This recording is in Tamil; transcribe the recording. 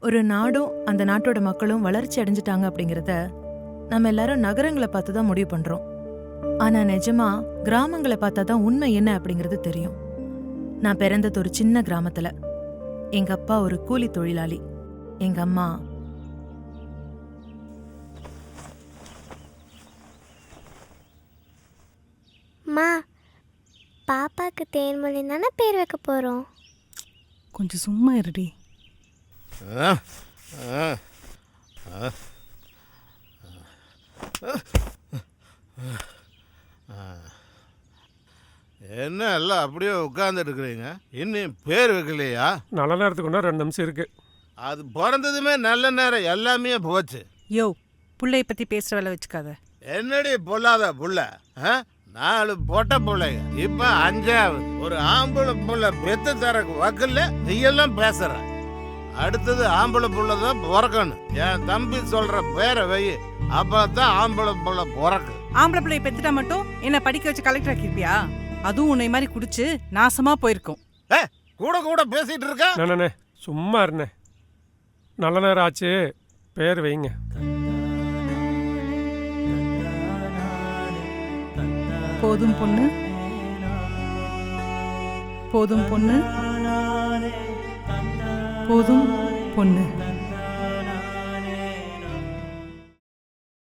ஒரு நாடும் அந்த நாட்டோட மக்களும் வளர்ச்சி அடைஞ்சிட்டாங்க அப்படிங்கறத நம்ம எல்லாரும் நகரங்களை பார்த்து தான் முடிவு பண்றோம். ஆனா நிஜமா கிராமங்களை பார்த்தா தான் உண்மை என்ன அப்படிங்கறது தெரியும். நான் பிறந்தது ஒரு சின்ன கிராமத்துல. எங்க அப்பா ஒரு கூலி தொழிலாளி. எங்க அம்மா மா, பாப்பாக்கு தேன்மொழி தானே பேர் வைக்க போகிறோம். கொஞ்சம் சும்மா இருடி. என்ன எல்லாம் அப்படியே உட்கார்ந்துட்டு இருக்கிறீங்க? இன்னும் பேர் வைக்கலையா? நல்ல நேரத்துக்கு ஒன்றா 2 நிமிஷம் இருக்கு. அது பிறந்ததுமே நல்ல நேரம் எல்லாமே போச்சு. யோ, புள்ளைய பத்தி பேசுற வேலை வச்சுக்காத. என்னடி பொல்லாத புள்ள? 4 பொட்ட பிள்ளைங்க, இப்ப 5ஆவது. ஒரு ஆம்பளை புள்ள பெத்து தரக்கு வக்கல்ல நீ எல்லாம் பேசுற. அடுத்தது ஆம்பளை புள்ள தான் பிறக்கணும். என் தம்பி சொல்ற பேரை வை, அப்பதான் ஆம்பளை புள்ள பிறக்கு. ஆம்பளை பிள்ளைய பெத்துட்டா மட்டும் என்ன படிக்க வச்சு கலெக்டர் ஆக்கிருப்பியா? அதுவும் உன்னை மாதிரி குடிச்சு நாசமா போயிருக்கும். கூட கூட பேசிட்டு இருக்க. நானே சும்மா இருந்தேன். நல்ல நேரம் ஆச்சு, பேர் வைங்க. போதும் பொண்ணு, போதும் பொண்ணு, போதும் பொண்ணு.